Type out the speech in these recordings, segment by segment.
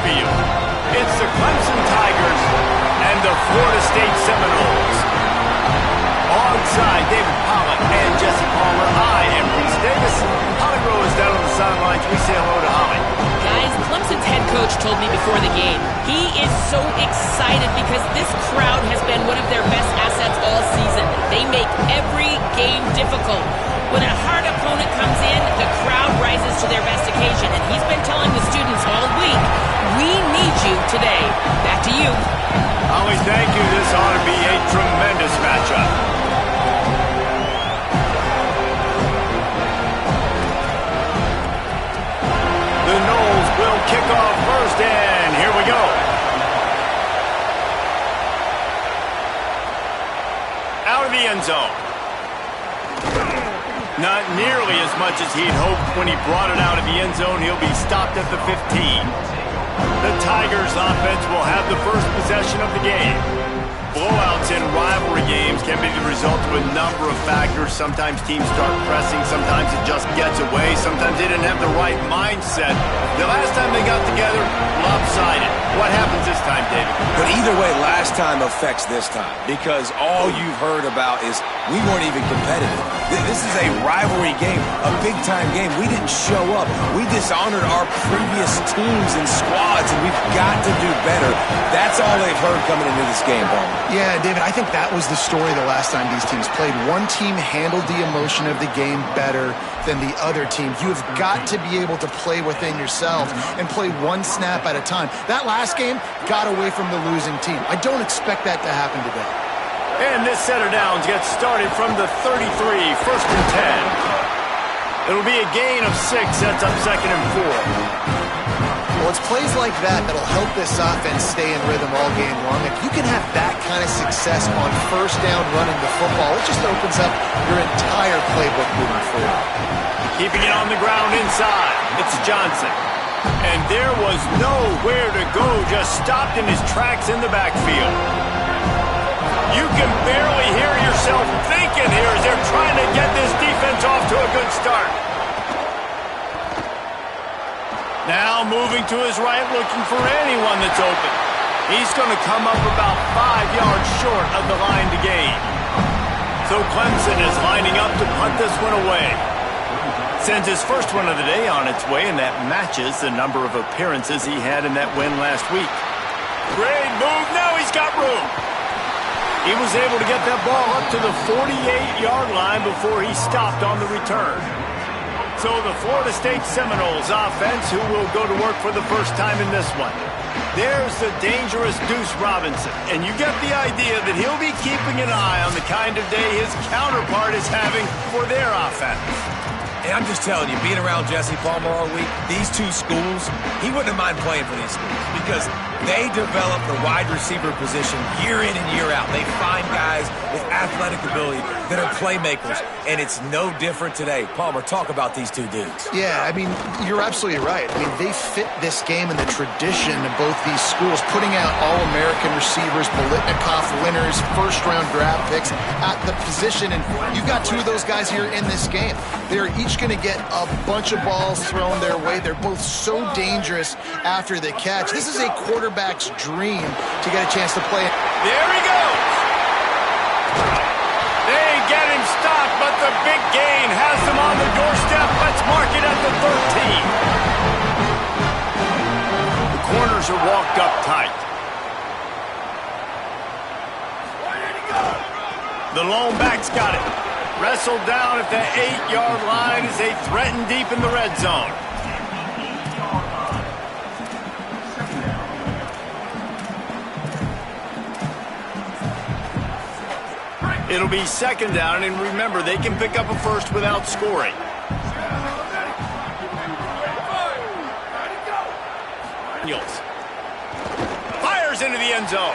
field. It's the Clemson Tigers and the Florida State Seminoles. Alongside David Pollock and Jesse Palmer, I am Reese Davis. Holly Rowe is down on the sidelines. We say hello to Holly. Guys, Clemson's head coach told me before the game, he is so excited because this crowd has been one of their best assets all season. They make every game difficult. When a hard opponent comes in, the crowd rises to their best occasion, and he's been telling the students all week, we need you today. Back to you. Holly, thank you. This ought to be a tremendous matchup. The Noles will kick off first, and here we go. Out of the end zone. Not nearly as much as he'd hoped when he brought it out of the end zone. He'll be stopped at the 15. The Tigers offense will have the first possession of the game. Blowouts in rivalry games can be the result of a number of factors. Sometimes teams start pressing. Sometimes it just gets away. Sometimes they didn't have the right mindset. The last time they got together, lopsided. What happens this time, David? But either way, last time affects this time because all you've heard about is we weren't even competitive. This is a rivalry game, a big-time game. We didn't show up. We dishonored our previous teams and squads, and we've got to do better. That's all they've heard coming into this game, Palmer. Yeah, David, I think that was the story the last time these teams played. One team handled the emotion of the game better than the other team. You have got to be able to play within yourself and play one snap at a time. That last game got away from the losing team. I don't expect that to happen today. And this set of downs gets started from the 33, first and 10. It'll be a gain of 6, sets up second and 4. Well, it's plays like that that'll help this offense stay in rhythm all game long. If you can have that kind of success on first down running the football, it just opens up your entire playbook moving forward. Keeping it on the ground inside, it's Johnson. And there was nowhere to go, just stopped in his tracks in the backfield. You can barely hear yourself thinking here as they're trying to get this defense off to a good start. Now moving to his right, looking for anyone that's open. He's going to come up about 5 yards short of the line to gain. So Clemson is lining up to punt this one away. Sends his first one of the day on its way, and that matches the number of appearances he had in that win last week. Great move. Now he's got room. He was able to get that ball up to the 48-yard line before he stopped on the return. So the Florida State Seminoles offense, who will go to work for the first time in this one. There's the dangerous Deuce Robinson, and you get the idea that he'll be keeping an eye on the kind of day his counterpart is having for their offense. And I'm just telling you, being around Jesse Palmer all week, these two schools, he wouldn't have mind playing for these schools because they develop the wide receiver position year in and year out. They find guys with athletic ability that are playmakers, and it's no different today. Palmer, talk about these two dudes. Yeah, I mean, you're absolutely right. I mean, they fit this game in the tradition of both these schools, putting out All-American receivers, Bolitnikoff winners, first-round draft picks at the position, and you've got two of those guys here in this game. They're each going to get a bunch of balls thrown their way. They're both so dangerous after the catch. This is a quarterback's dream to get a chance to play. There he goes. They get him stopped, but the big gain has them on the doorstep. Let's mark it at the 13. The corners are walked up tight. The lone back's got it. Wrestled down at the 8-yard line as they threaten deep in the red zone. It'll be second down, and remember, they can pick up a first without scoring. Fires into the end zone.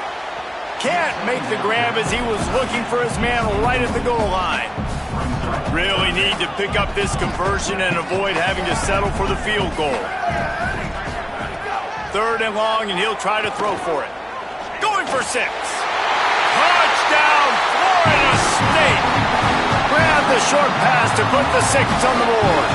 Can't make the grab as he was looking for his man right at the goal line. Really need to pick up this conversion and avoid having to settle for the field goal. Third and long, and he'll try to throw for it. Going for 6. Touchdown, Florida State. Grab the short pass to put the 6 on the board.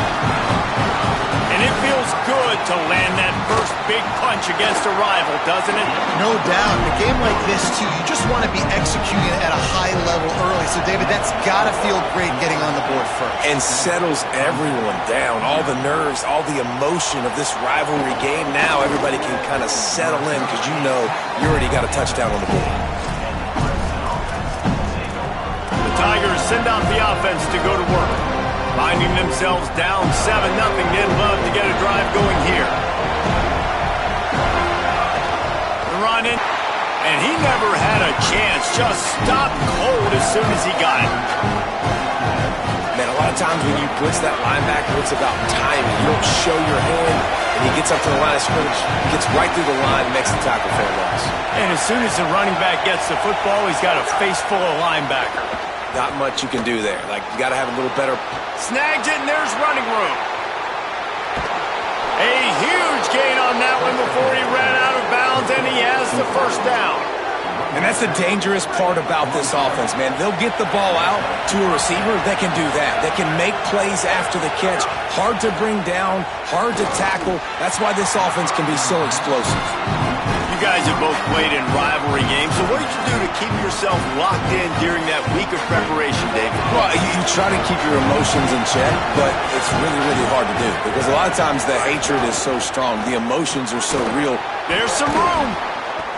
And it feels good to land that first big punch against a rival, doesn't it? No doubt. In a game like this, too, you just want to be executing at a high level early. So, David, that's got to feel great getting on the board first. And settles everyone down. All the nerves, all the emotion of this rivalry game. Now everybody can kind of settle in because you know you already got a touchdown on the board. The Tigers send out the offense to go to work. Finding themselves down 7-0, they'd love to get a drive going here. Running, and he never had a chance. Just stopped cold as soon as he got it. Man, a lot of times when you blitz that linebacker, it's about timing. You don't show your hand, and he gets up to the line of scrimmage, gets right through the line, makes the tackle for a loss. And as soon as the running back gets the football, he's got a face full of linebacker. Not much you can do there. Like, you got to have a little better. Snags it, and there's running room. A huge gain on that one before he ran out of bounds, and he has the first down. And that's the dangerous part about this offense, man. They'll get the ball out to a receiver. They can do that. They can make plays after the catch. Hard to bring down, hard to tackle. That's why this offense can be so explosive. You guys have both played in rivalry games, so what did you do to keep yourself locked in during that week of preparation, David? Well, you try to keep your emotions in check, but it's really, really hard to do because a lot of times the hatred is so strong. The emotions are so real. There's some room.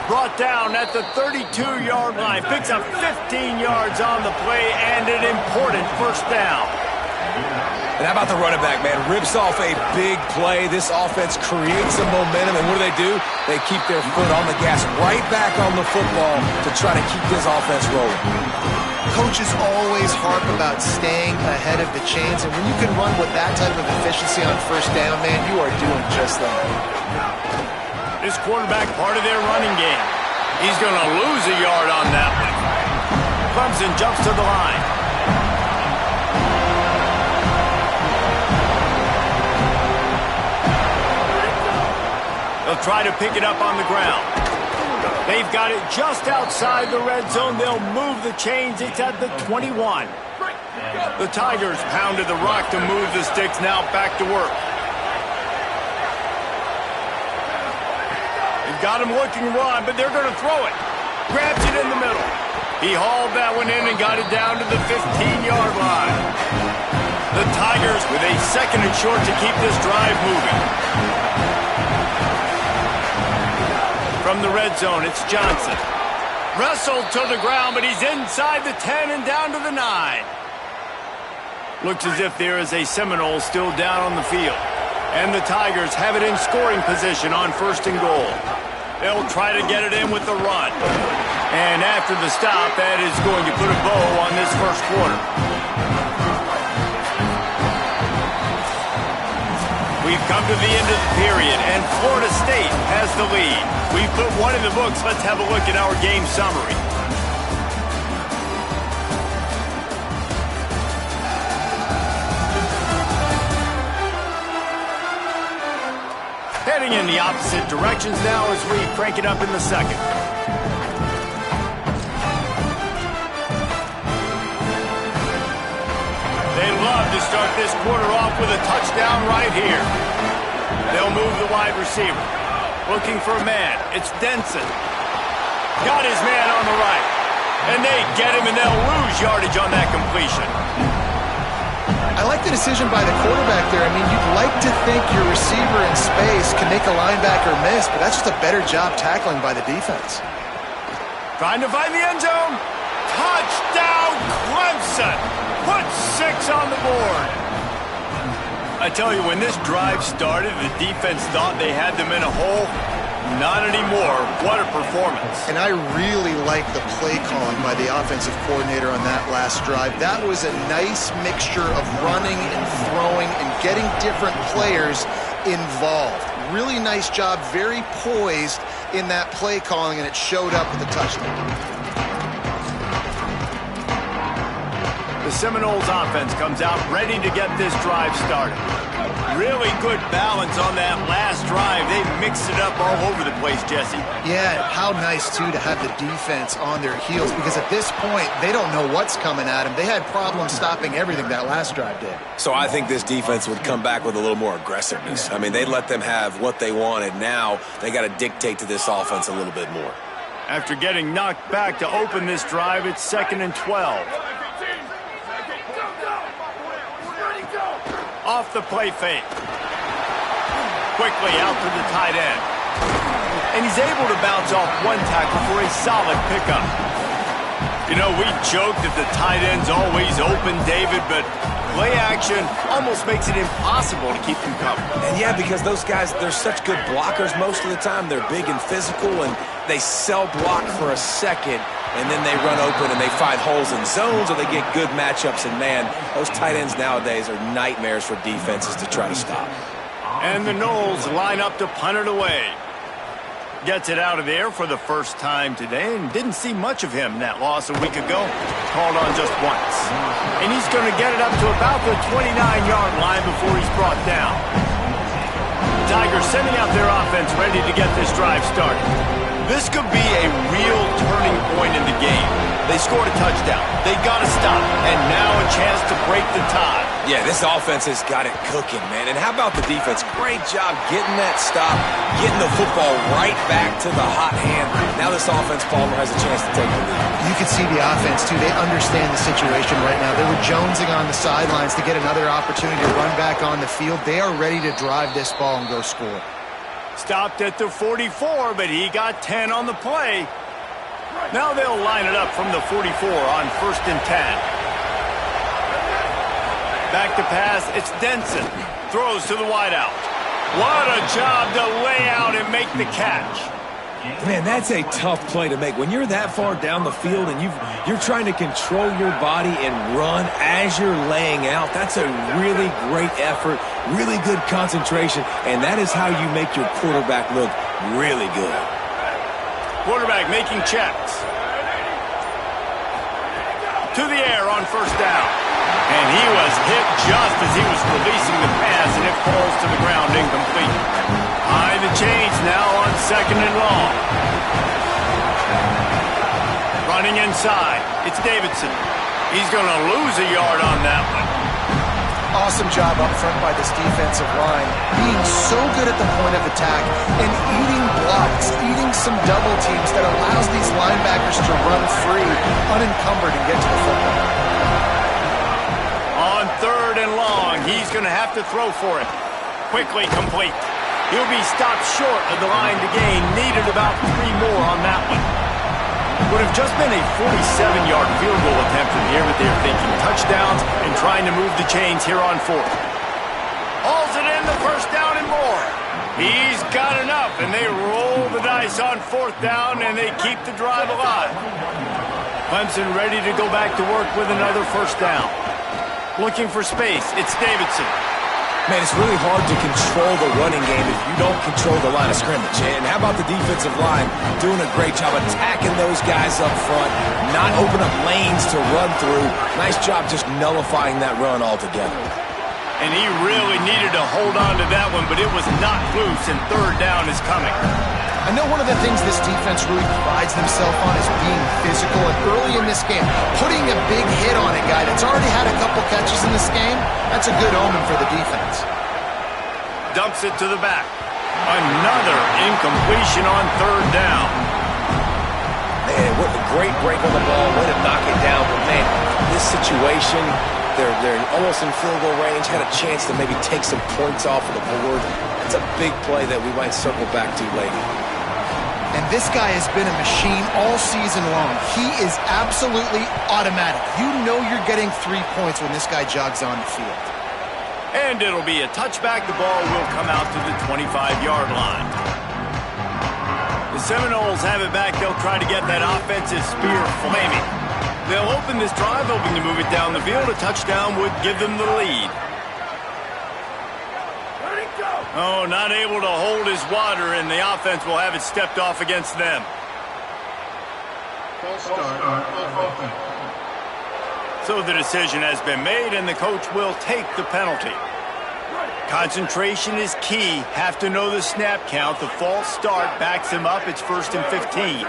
Brought down at the 32-yard line. Picks up 15 yards on the play and an important first down. And how about the running back, man? Rips off a big play. This offense creates some momentum, and what do? They keep their foot on the gas, right back on the football to try to keep this offense rolling. Coaches always harp about staying ahead of the chains, and when you can run with that type of efficiency on first down, man, you are doing just that. This quarterback part of their running game. He's going to lose a yard on that one. Clemson jumps to the line. They'll try to pick it up on the ground. They've got it just outside the red zone. They'll move the chains. It's at the 21. The Tigers pounded the rock to move the sticks. Now back to work. They've got him looking run, but they're going to throw it. Grabs it in the middle. He hauled that one in and got it down to the 15-yard line. The Tigers with a second and short to keep this drive moving. From the red zone, it's Johnson. Wrestled to the ground, but he's inside the 10 and down to the 9. Looks as if there is a Seminole still down on the field. And the Tigers have it in scoring position on first and goal. They'll try to get it in with the run. And after the stop, that is going to put a bow on this first quarter. We've come to the end of the period, and Florida State has the lead. We've put one in the books. Let's have a look at our game summary. Heading in the opposite directions now as we crank it up in the second. They love to start this quarter off with a touchdown right here. They'll move the wide receiver. Looking for a man. It's Denson. Got his man on the right. And they get him, and they'll lose yardage on that completion. I like the decision by the quarterback there. I mean, you'd like to think your receiver in space can make a linebacker miss, but that's just a better job tackling by the defense. Trying to find the end zone. Touchdown, Clemson. Put 6 on the board. I tell you, when this drive started, the defense thought they had them in a hole. Not anymore. What a performance. And I really like the play calling by the offensive coordinator on that last drive. That was a nice mixture of running and throwing and getting different players involved. Really nice job, very poised in that play calling, and it showed up with a touchdown. The Seminoles offense comes out ready to get this drive started. Really good balance on that last drive. They mixed it up all over the place, Jesse. Yeah, how nice, too, to have the defense on their heels, because at this point, they don't know what's coming at them. They had problems stopping everything that last drive did. So I think this defense would come back with a little more aggressiveness. I mean, they let them have what they wanted. Now they got to dictate to this offense a little bit more. After getting knocked back to open this drive, it's 2nd and 12. Off the play fake. Quickly out to the tight end. And he's able to bounce off one tackle for a solid pickup. You know, we joke that the tight end's always open, David, but play action almost makes it impossible to keep them covered. And yeah, because those guys, they're such good blockers most of the time. They're big and physical, and they cell block for a second, and then they run open and they find holes in zones, or they get good matchups. And man, those tight ends nowadays are nightmares for defenses to try to stop. And the Knowles line up to punt it away. Gets it out of there for the first time today, and didn't see much of him in that loss a week ago. Called on just once. And he's going to get it up to about the 29-yard line before he's brought down. Tigers sending out their offense ready to get this drive started. This could be a real turning point in the game. They scored a touchdown. They got to stop, and now a chance to break the tie. Yeah, this offense has got it cooking, man. And how about the defense? Great job getting that stop, getting the football right back to the hot hand. Now this offense, Palmer, has a chance to take the lead. You can see the offense, too. They understand the situation right now. They were jonesing on the sidelines to get another opportunity to run back on the field. They are ready to drive this ball and go score. Stopped at the 44, but he got 10 on the play. Now they'll line it up from the 44 on 1st and 10. Back to pass, it's Denson. Throws to the wideout. What a job to lay out and make the catch. Man, that's a tough play to make. When you're that far down the field and you're trying to control your body and run as you're laying out, that's a really great effort, really good concentration, and that is how you make your quarterback look really good. Quarterback making checks. To the air on 1st down. And he was hit just as he was releasing the pass, and it falls to the ground incomplete. Behind the chains now on 2nd and long. Running inside, it's Davidson. He's going to lose a yard on that one. Awesome job up front by this defensive line, being so good at the point of attack and eating blocks, eating some double teams that allows these linebackers to run free, unencumbered, and get to the football. On 3rd and long, he's going to have to throw for it. Quickly complete. He'll be stopped short of the line to gain. Needed about 3 more on that one. Would have just been a 47-yard field goal attempt from here, but they're thinking touchdowns and trying to move the chains here on 4th. Hauls it in, the 1st down and more. He's got enough, and they roll the dice on 4th down, and they keep the drive alive. Clemson ready to go back to work with another 1st down. Looking for space, it's Davidson. Man, it's really hard to control the running game if you don't control the line of scrimmage. And how about the defensive line doing a great job attacking those guys up front, not open up lanes to run through. Nice job just nullifying that run altogether. And he really needed to hold on to that one, but it was not loose, and 3rd down is coming. I know one of the things this defense really prides themselves on is being physical, and early in this game, putting a big hit on a guy that's already had a couple catches in this game, that's a good omen for the defense. Dumps it to the back. Another incompletion on 3rd down. Man, what a great break on the ball, way to knock it down. But man, this situation, they're almost in field goal range, had a chance to maybe take some points off of the board. It's a big play that we might circle back to later. And this guy has been a machine all season long. He is absolutely automatic. You know you're getting 3 points when this guy jogs on the field. And it'll be a touchback. The ball will come out to the 25-yard line. The Seminoles have it back. They'll try to get that offensive spear flaming. They'll open this drive, hoping to move it down the field. A touchdown would give them the lead. Oh, not able to hold his water, and the offense will have it stepped off against them. So the decision has been made, and the coach will take the penalty. Concentration is key. Have to know the snap count. The false start backs him up. It's 1st and 15.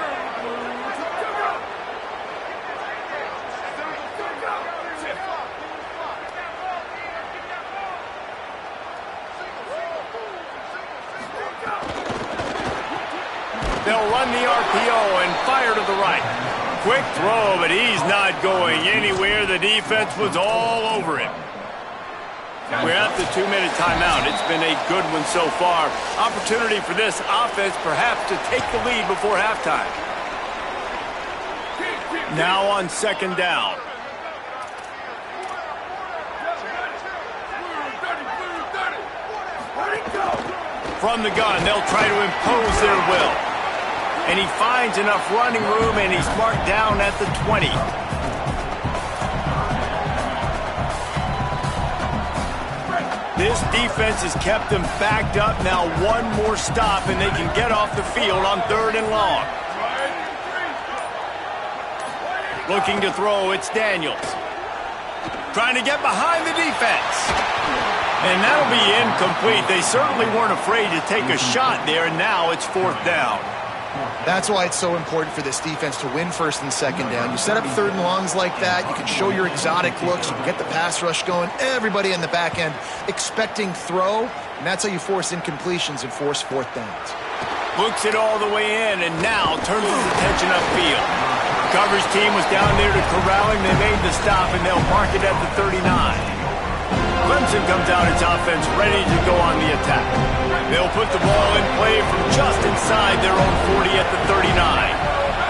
They'll run the RPO and fire to the right. Quick throw, but he's not going anywhere. The defense was all over him. We're at the 2-minute timeout. It's been a good one so far. Opportunity for this offense perhaps to take the lead before halftime. Now on 2nd down. From the gun, they'll try to impose their will. And he finds enough running room, and he's marked down at the 20. This defense has kept them backed up. Now one more stop, and they can get off the field on 3rd and long. Looking to throw, it's Daniels. Trying to get behind the defense. And that'll be incomplete. They certainly weren't afraid to take a shot there, and now it's 4th down. That's why it's so important for this defense to win 1st and 2nd down. You set up 3rd and longs like that, you can show your exotic looks, you can get the pass rush going, everybody in the back end expecting throw, and that's how you force incompletions and force 4th downs. Looks it all the way in, and now turns his attention upfield. The coverage team was down there to corral him. They made the stop, and they'll mark it at the 39. Clemson comes out its offense ready to go on the attack. They'll put the ball in play from just inside their own 40 at the 39.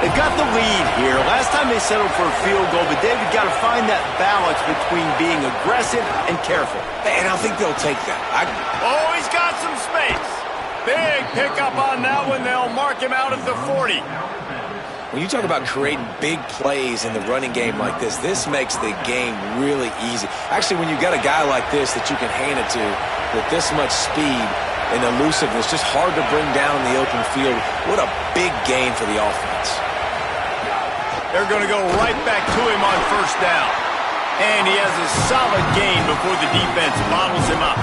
They've got the lead here. Last time they settled for a field goal, but David got to find that balance between being aggressive and careful. And I think they'll take that. Oh, he's got some space. Big pickup on that one. They'll mark him out at the 40. When you talk about creating big plays in the running game like this makes the game really easy. Actually, when you've got a guy like this that you can hand it to with this much speed and elusiveness, just hard to bring down in the open field. What a big gain for the offense. They're going to go right back to him on 1st down. And he has a solid gain before the defense bottles him up.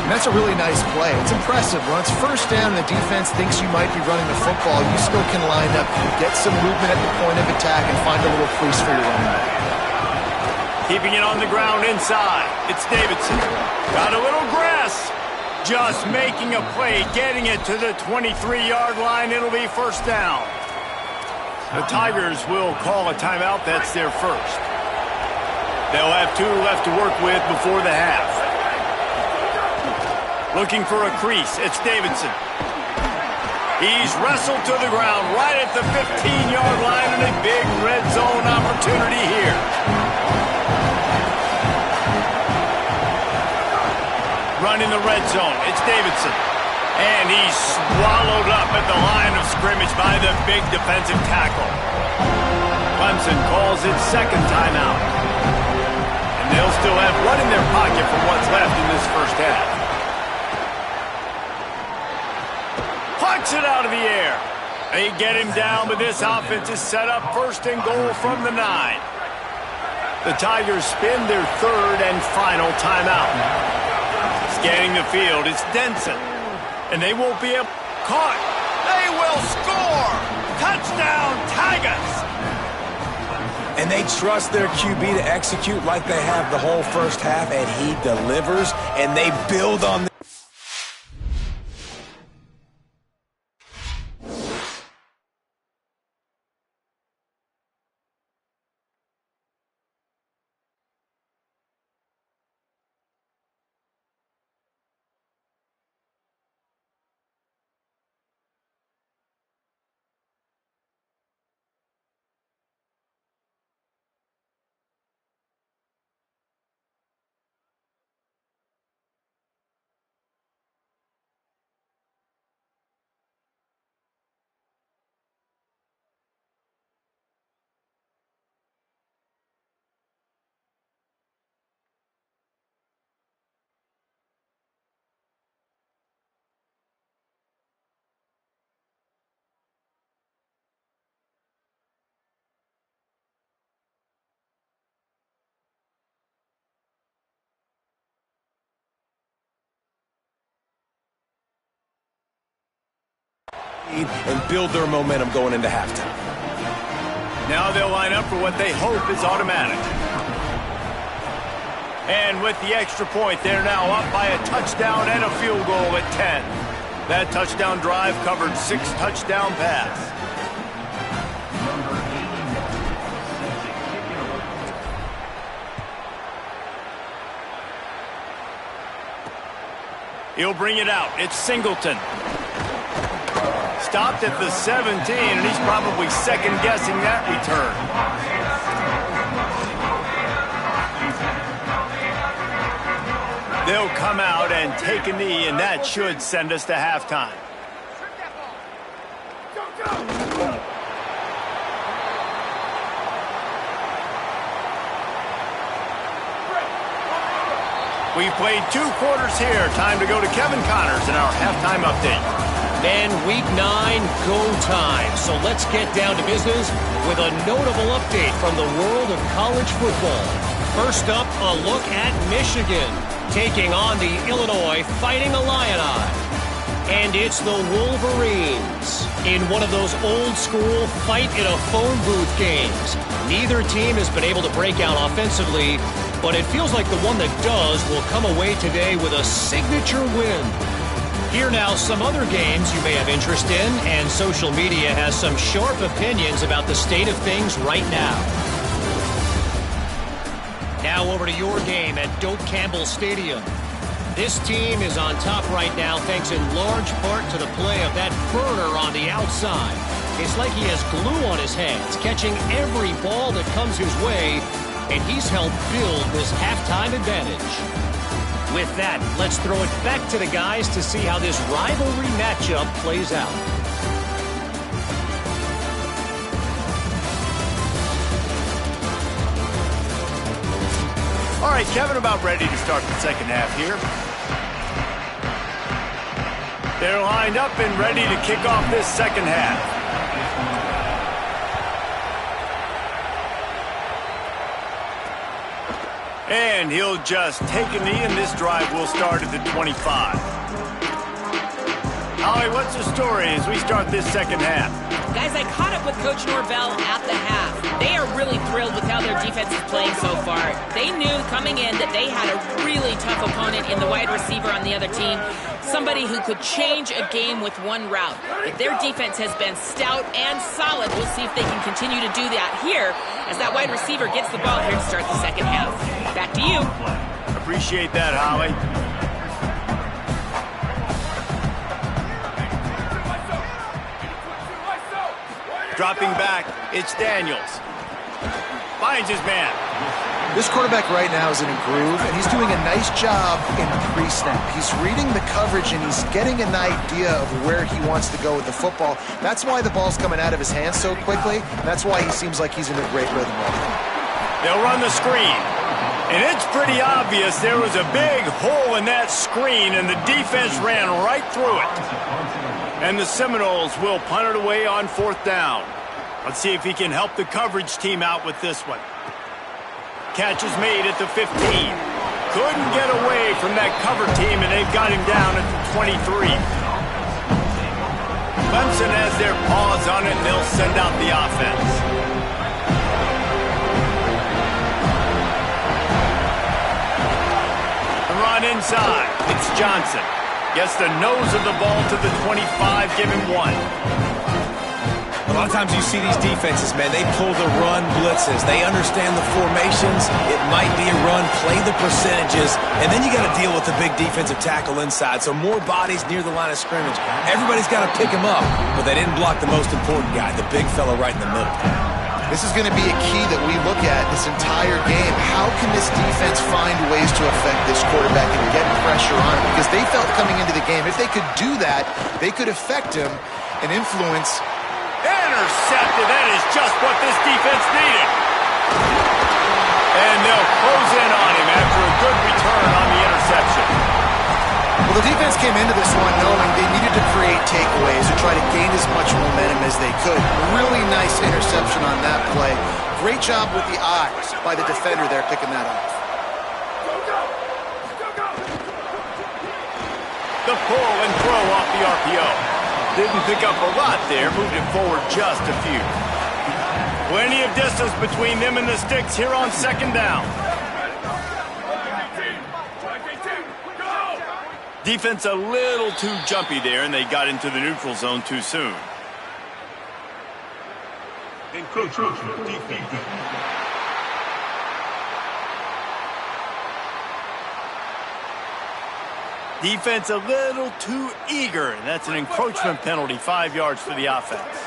And that's a really nice play. It's impressive. When it's 1st down and the defense thinks you might be running the football, you still can line up, get some movement at the point of attack, and find a little crease for your running back. Keeping it on the ground inside. It's Davidson. Got a little grass. Just making a play, getting it to the 23-yard line. It'll be 1st down. The Tigers will call a timeout. That's their first. They'll have 2 left to work with before the half. Looking for a crease. It's Davidson. He's wrestled to the ground right at the 15-yard line, and a big red zone opportunity here. Running the red zone. It's Davidson. And he's swallowed up at the line of scrimmage by the big defensive tackle. Clemson calls its 2nd timeout. And they'll still have one in their pocket for what's left in this 1st half. Plucks it out of the air. They get him down, but this offense is set up 1st and goal from the 9. The Tigers spin their 3rd and final timeout. Scanning the field, it's Denson. And they won't be able... Caught. They will score. Touchdown, Tigers. And they trust their QB to execute like they have the whole 1st half, and he delivers, and they build on and build their momentum going into halftime. Now they'll line up for what they hope is automatic. And with the extra point, they're now up by a touchdown and a field goal at 10. That touchdown drive covered 6 touchdown passes. He'll bring it out. It's Singleton. Stopped at the 17, and he's probably second-guessing that return. They'll come out and take a knee, and that should send us to halftime. We played 2 quarters here. Time to go to Kevin Connors in our halftime update. And week 9, go time. So let's get down to business with a notable update from the world of college football. First up, a look at Michigan, taking on the Illinois Fighting Illini. And it's the Wolverines in one of those old-school fight-in-a-phone booth games. Neither team has been able to break out offensively, but it feels like the one that does will come away today with a signature win. Here now, some other games you may have interest in, and social media has some sharp opinions about the state of things right now. Now over to your game at Doak Campbell Stadium. This team is on top right now thanks in large part to the play of that burner on the outside. It's like he has glue on his hands, catching every ball that comes his way, and he's helped build this halftime advantage. With that, let's throw it back to the guys to see how this rivalry matchup plays out. All right, Kevin, about ready to start the second half here. They're lined up and ready to kick off this second half. And he'll just take a knee, and this drive will start at the 25. Holly, what's the story as we start this second half? Guys, I caught up with Coach Norvell at the half. They are really thrilled with how their defense is playing so far. They knew coming in that they had a really tough opponent in the wide receiver on the other team, somebody who could change a game with one route. But their defense has been stout and solid. We'll see if they can continue to do that here as that wide receiver gets the ball here to start the second half. Back to you. Appreciate that, Holly. Dropping back, it's Daniels. Finds his man. This quarterback right now is in a groove, and he's doing a nice job in pre-snap. He's reading the coverage, and he's getting an idea of where he wants to go with the football. That's why the ball's coming out of his hands so quickly. That's why he seems like he's in a great rhythm right now. They'll run the screen. And it's pretty obvious there was a big hole in that screen, and the defense ran right through it. And the Seminoles will punt it away on 4th down. Let's see if he can help the coverage team out with this one. Catch is made at the 15. Couldn't get away from that cover team, and they've got him down at the 23. Clemson has their paws on it, and they'll send out the offense. The run inside. It's Johnson. Gets the nose of the ball to the 25, give him 1. A lot of times you see these defenses, man, they pull the run blitzes. They understand the formations. It might be a run, play the percentages, and then you got to deal with the big defensive tackle inside. So more bodies near the line of scrimmage. Everybody's got to pick him up, but they didn't block the most important guy, the big fella right in the middle. This is going to be a key that we look at this entire game. How can this defense find ways to affect this quarterback and get pressure on him? Because they felt coming into the game, if they could do that, they could affect him and influence. Intercepted. That is just what this defense needed. And they'll close in on him after a good return on the interception. Well, the defense came into this one knowing they needed to create takeaways to try to gain as much momentum as they could. Really nice interception on that play. Great job with the eyes by the defender there picking that up. The pull and throw off the RPO. Didn't pick up a lot there, moved it forward just a few. Plenty of distance between them and the sticks here on second down. Defense a little too jumpy there, and they got into the neutral zone too soon. Encroachment defeated. Defense a little too eager, and that's an encroachment penalty, 5 yards for the offense.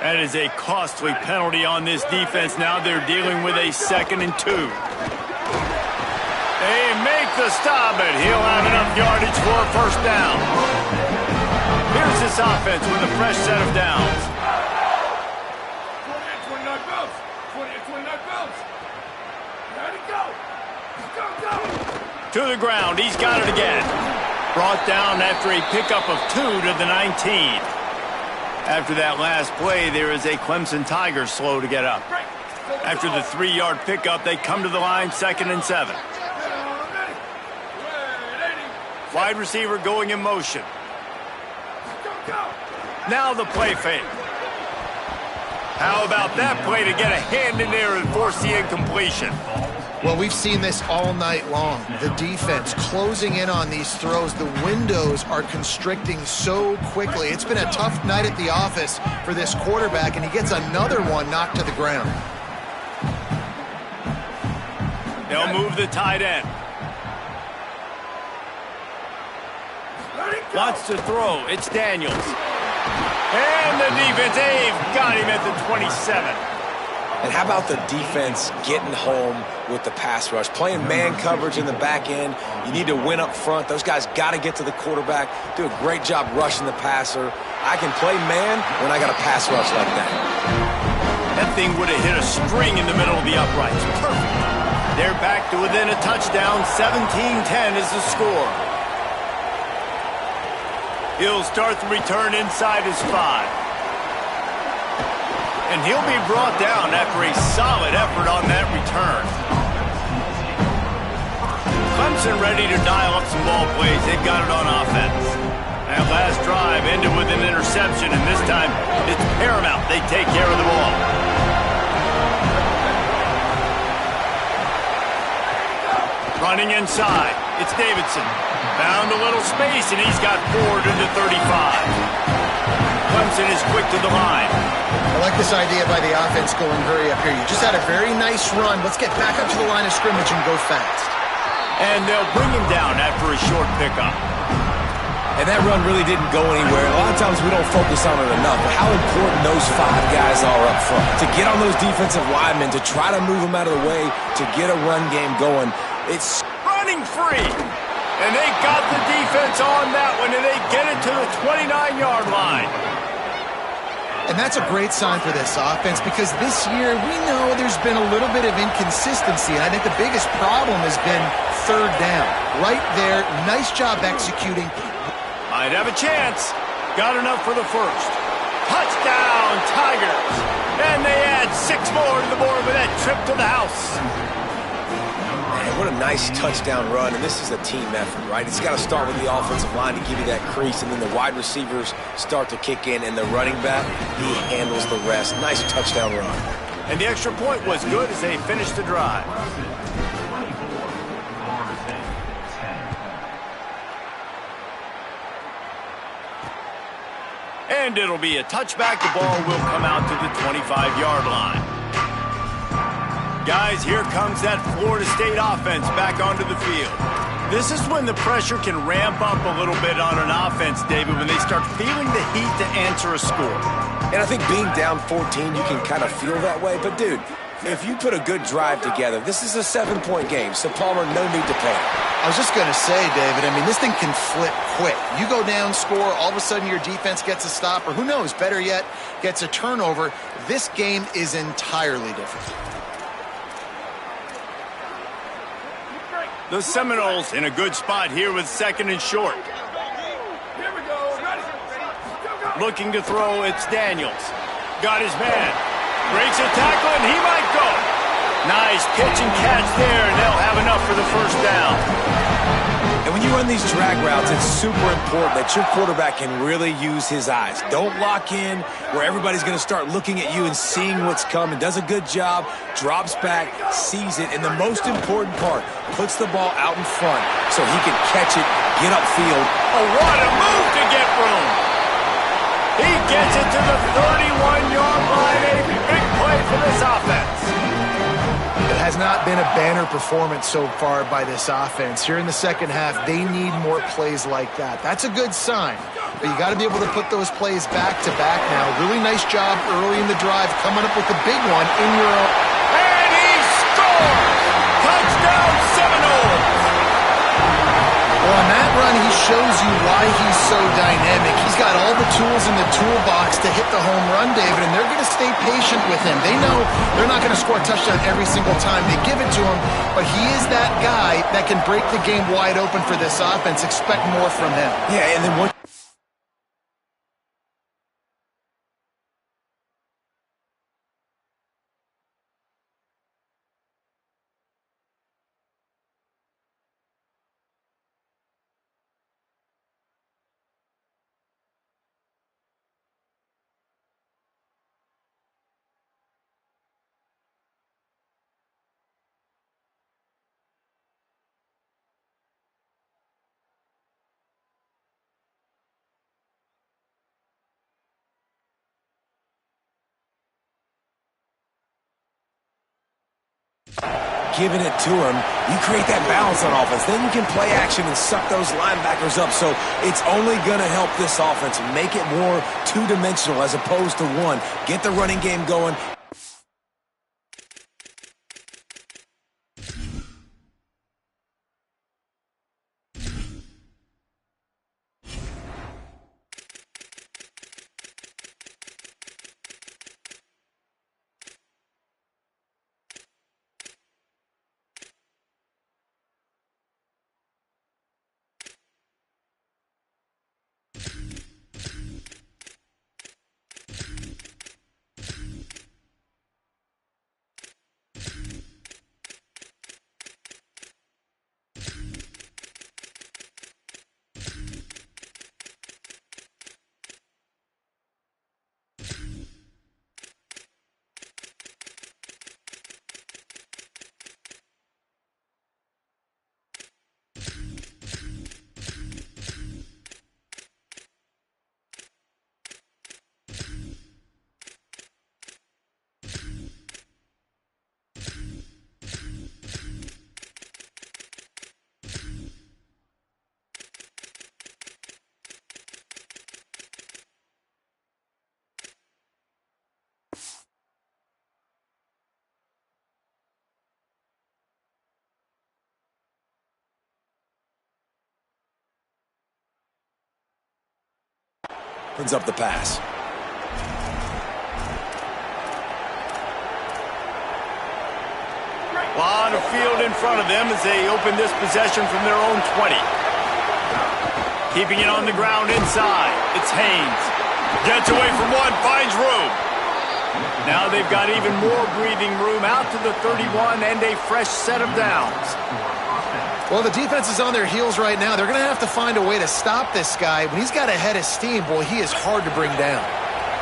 That is a costly penalty on this defense. Now they're dealing with a 2nd and 2. They make the stop, but he'll have enough yardage for a first down. Here's this offense with a fresh set of downs. 28-29 Bills. 28-29 Bills. Ready, go. Go, go. To the ground. He's got it again. Brought down after a pickup of 2 to the 19. After that last play, there is a Clemson Tiger slow to get up. After the 3-yard pickup, they come to the line, 2nd and 7. Wide receiver going in motion. Now the play fake. How about that play to get a hand in there and force the incompletion? Well, we've seen this all night long. The defense closing in on these throws. The windows are constricting so quickly. It's been a tough night at the office for this quarterback, and he gets another one knocked to the ground. They'll move the tight end. Wants to throw. It's Daniels. And the defense, they've got him at the 27. And how about the defense getting home with the pass rush? Playing man coverage in the back end. You need to win up front. Those guys got to get to the quarterback. Do a great job rushing the passer. I can play man when I got a pass rush like that. That thing would have hit a string in the middle of the uprights. Perfect. They're back to within a touchdown. 17-10 is the score. He'll start the return inside his 5. And he'll be brought down after a solid effort on that return. Clemson ready to dial up some ball plays. They've got it on offense. That last drive ended with an interception, and this time it's paramount they take care of the ball. Running inside, it's Davidson. Found a little space, and he's got forward into 35. Clemson is quick to the line. I like this idea by the offense going hurry up here. You just had a very nice run. Let's get back up to the line of scrimmage and go fast. And they'll bring him down after a short pickup. And that run really didn't go anywhere. A lot of times we don't focus on it enough, but how important those 5 guys are up front. To get on those defensive linemen, to try to move them out of the way, to get a run game going. It's running free. And they got the defense on that one, and they get it to the 29-yard line. And that's a great sign for this offense because this year we know there's been a little bit of inconsistency. And I think the biggest problem has been 3rd down. Right there, nice job executing. Might have a chance. Got enough for the first. Touchdown, Tigers. And they add 6 more to the board with that trip to the house. Man, what a nice touchdown run, and this is a team effort, right? It's got to start with the offensive line to give you that crease, and then the wide receivers start to kick in, and the running back, he handles the rest. Nice touchdown run. And the extra point was good as they finished the drive. And it'll be a touchback. The ball will come out to the 25-yard line. Guys, here comes that Florida State offense back onto the field. This is when the pressure can ramp up a little bit on an offense, David, when they start feeling the heat to answer a score. And I think being down 14, you can kind of feel that way. But, dude, if you put a good drive together, this is a 7-point game. So, Palmer, no need to panic. I was just going to say, David, I mean, this thing can flip quick. You go down, score, all of a sudden your defense gets a stop, or who knows, better yet, gets a turnover. This game is entirely different. The Seminoles in a good spot here with 2nd and short. Here we go. Ready. Go, go. Looking to throw, it's Daniels. Got his man. Breaks a tackle, and he might go. Nice pitch and catch there, and they'll have enough for the first down. And when you run these drag routes, it's super important that your quarterback can really use his eyes. Don't lock in where everybody's going to start looking at you and seeing what's coming. Does a good job, drops back, sees it, and the most important part, puts the ball out in front so he can catch it, get upfield. Oh, what a move to get room! He gets it to the 31-yard line. A big play for this offense. It has not been a banner performance so far by this offense. Here in the second half, they need more plays like that. That's a good sign, but you got to be able to put those plays back to back now. Really nice job early in the drive, coming up with the big one in your own. And he scores! Touchdown Seminoles! Well, on that run, he shows you why he's so dynamic. He's got all the tools in the toolbox to hit the home run, David, and they're going to stay patient with him. They know they're not going to score a touchdown every single time they give it to him, but he is that guy that can break the game wide open for this offense. Expect more from him. Yeah, and then what? Giving it to him, you create that balance on offense. Then you can play action and suck those linebackers up. So it's only going to help this offense make it more two-dimensional as opposed to one. Get the running game going. Opens up the pass. Lot of field in front of them as they open this possession from their own 20. Keeping it on the ground inside. It's Haynes. Gets away from one, finds room. Now they've got even more breathing room out to the 31 and a fresh set of downs. Well, the defense is on their heels right now. They're going to have to find a way to stop this guy. When he's got a head of steam, boy, he is hard to bring down.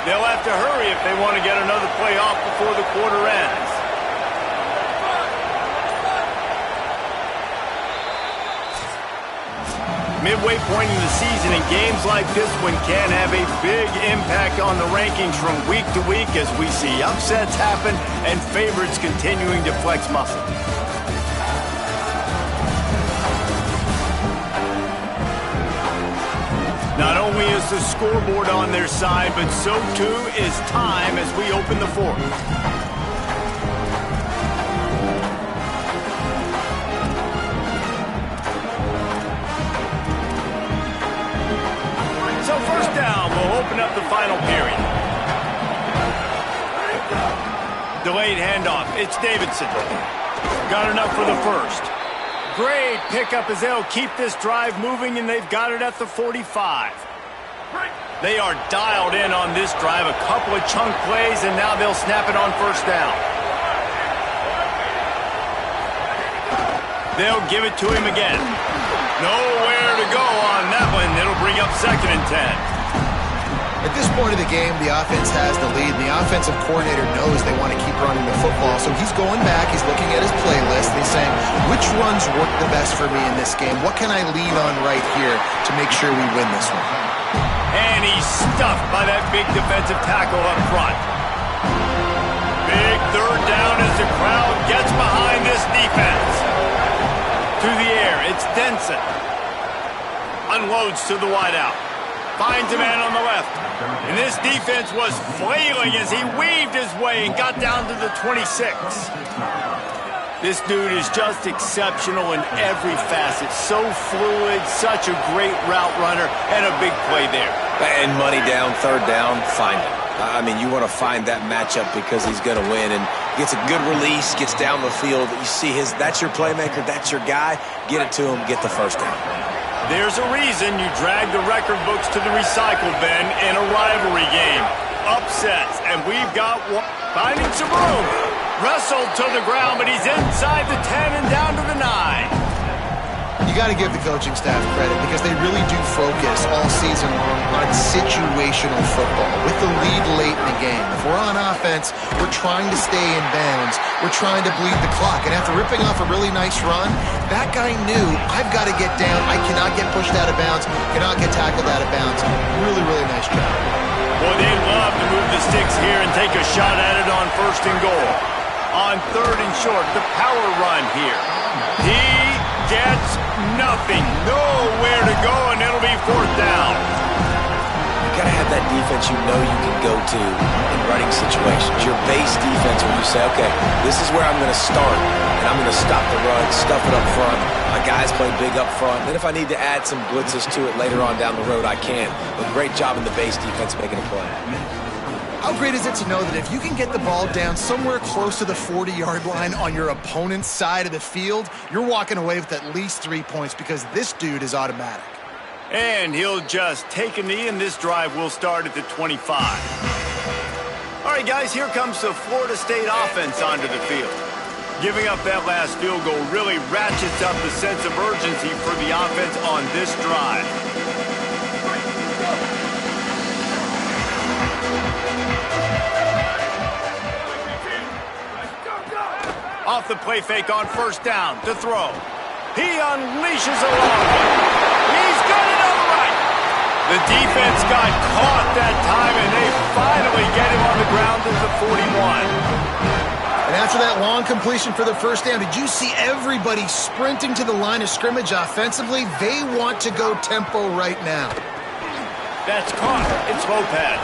They'll have to hurry if they want to get another play off before the quarter ends. Midway point in the season, and games like this one can have a big impact on the rankings from week to week as we see upsets happen and favorites continuing to flex muscle. Not only is the scoreboard on their side, but so too is time as we open the fourth. So first down, we'll open up the final period. Delayed handoff, it's Davidson. Got enough for the first. Great pickup as they'll keep this drive moving, and they've got it at the 45. They are dialed in on this drive, a couple of chunk plays, and now they'll snap it on first down. They'll give it to him again. Nowhere to go on that one. It'll bring up 2nd and 10. At this point of the game, the offense has the lead, and the offensive coordinator knows they want to keep running the football. So he's going back, he's looking at his playlist, and he's saying, which runs work the best for me in this game? What can I lean on right here to make sure we win this one? And he's stuffed by that big defensive tackle up front. Big 3rd down as the crowd gets behind this defense. To the air, it's Denson. Unloads to the wideout. Finds a man on the left. And this defense was flailing as he weaved his way and got down to the 26. This dude is just exceptional in every facet. So fluid, such a great route runner, and a big play there. And money down, 3rd down, find him. I mean, you want to find that matchup because he's going to win. And gets a good release, gets down the field. You see that's your playmaker, that's your guy. Get it to him, get the 1st down. There's a reason you drag the record books to the recycle bin in a rivalry game. Upsets, and we've got one. Finding some room. Wrestled to the ground, but he's inside the 10 and down to the 9. You got to give the coaching staff credit because they really do focus all season long on situational football with the lead late in the game. If we're on offense, we're trying to stay in bounds. We're trying to bleed the clock. And after ripping off a really nice run, that guy knew, I've got to get down. I cannot get pushed out of bounds, cannot get tackled out of bounds. Really, really nice job. Boy, they love to move the sticks here and take a shot at it on 1st and goal. On 3rd and short, the power run here. He gets nothing. Nowhere to go, and it'll be 4th down. You got to have that defense you know you can go to in running situations. Your base defense where you say, okay, this is where I'm going to start, and I'm going to stop the run, stuff it up front. My guys play big up front. Then if I need to add some blitzes to it later on down the road, I can. But great job in the base defense making a play. How great is it to know that if you can get the ball down somewhere close to the 40-yard line on your opponent's side of the field, you're walking away with at least 3 points because this dude is automatic. And he'll just take a knee, and this drive will start at the 25. All right, guys, here comes the Florida State offense onto the field. Giving up that last field goal really ratchets up the sense of urgency for the offense on this drive. Off the play fake on 1st down to throw. He unleashes a long one. He's got it on the right. The defense got caught that time, and they finally get him on the ground at the 41. And after that long completion for the 1st down, did you see everybody sprinting to the line of scrimmage offensively? They want to go tempo right now. That's caught. It's Lopez.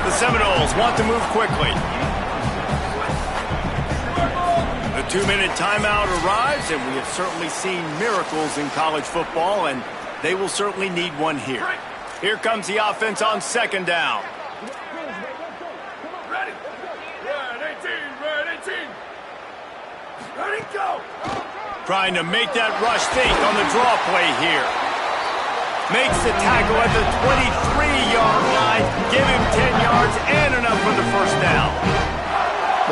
The Seminoles want to move quickly. The 2-minute timeout arrives, and we have certainly seen miracles in college football, and they will certainly need one here. Here comes the offense on 2nd down. Ready? Red 18, red 18. Ready, go. Trying to make that rush think on the draw play here. Makes the tackle at the 23-yard line. Give him 10 yards and enough for the 1st down.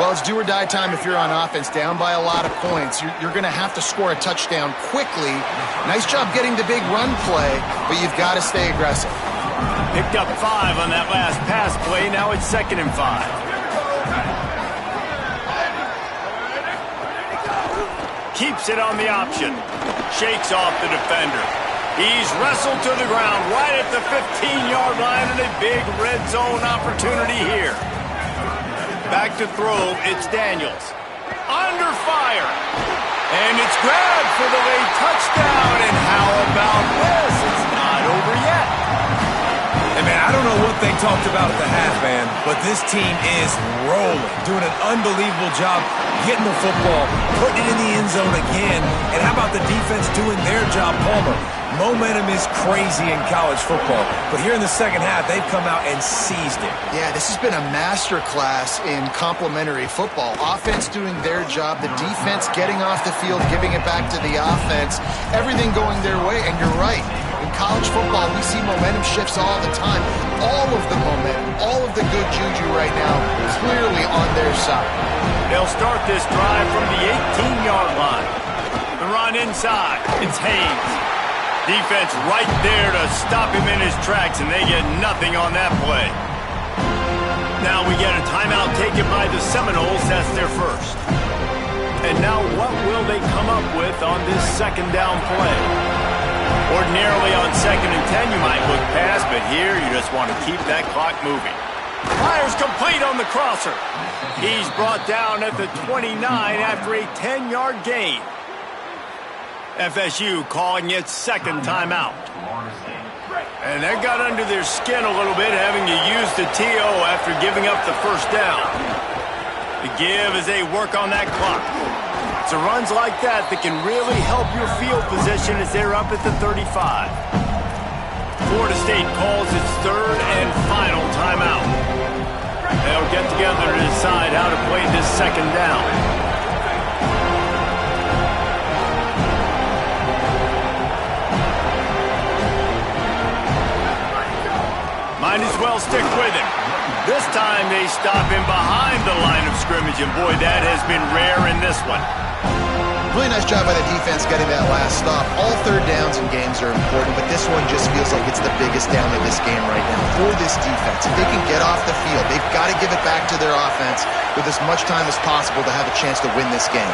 Well, it's do-or-die time if you're on offense, down by a lot of points. You're going to have to score a touchdown quickly. Nice job getting the big run play, but you've got to stay aggressive. Picked up 5 on that last pass play. Now it's 2nd and 5. Keeps it on the option. Shakes off the defender. He's wrestled to the ground right at the 15-yard line, and a big red zone opportunity here. Back to throw, it's Daniels. Under fire. And it's grabbed for the late touchdown. And how about this? It's not over yet. Hey, man, I don't know what they talked about at the half, man, but this team is rolling, doing an unbelievable job getting the football, putting it in the end zone again. And how about the defense doing their job, Palmer? Momentum is crazy in college football, but here in the second half, they've come out and seized it. Yeah, this has been a master class in complementary football. Offense doing their job, the defense getting off the field, giving it back to the offense, everything going their way, and you're right. In college football, we see momentum shifts all the time. All of the momentum, all of the good juju right now, clearly on their side. They'll start this drive from the 18-yard line. The run inside. It's Hayes. Defense right there to stop him in his tracks, and they get nothing on that play. Now we get a timeout taken by the Seminoles. That's their first. And now what will they come up with on this second down play? Ordinarily on 2nd and 10 you might look past, but here you just want to keep that clock moving. Fires complete on the crosser. He's brought down at the 29 after a 10-yard gain. FSU calling its second timeout. And that got under their skin a little bit, having to use the TO after giving up the first down. The give as they work on that clock. It's runs like that that can really help your field position as they're up at the 35. Florida State calls its third and final timeout. They'll get together to decide how to play this second down. Might as well stick with him. This time they stop him behind the line of scrimmage, and boy, that has been rare in this one. Really nice job by the defense getting that last stop. All third downs in games are important, but this one just feels like it's the biggest down of this game right now for this defense. If they can get off the field, they've got to give it back to their offense with as much time as possible to have a chance to win this game.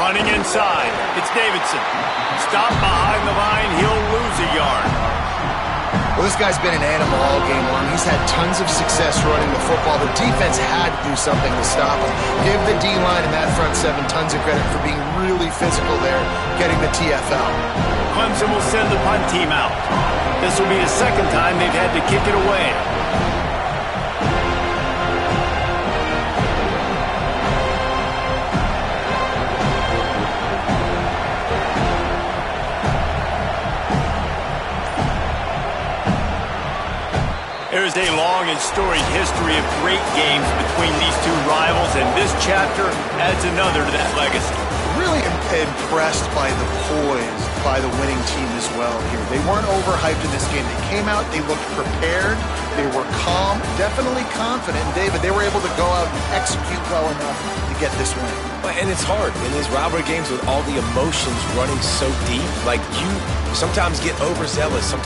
Running inside, it's Davidson. Stop behind the line, he'll lose a yard. Well, this guy's been an animal all game long. He's had tons of success running the football. The defense had to do something to stop him. Give the D-line and that front seven tons of credit for being really physical there, getting the TFL. Clemson will send the punt team out. This will be the second time they've had to kick it away. There is a long and storied history of great games between these two rivals, and this chapter adds another to that legacy. Really impressed by the poise by the winning team as well here. They weren't overhyped in this game. They came out, they looked prepared, they were calm, definitely confident. And David, they were able to go out and execute well enough to get this win. And it's hard in these rivalry games with all the emotions running so deep. Like, you sometimes get overzealous.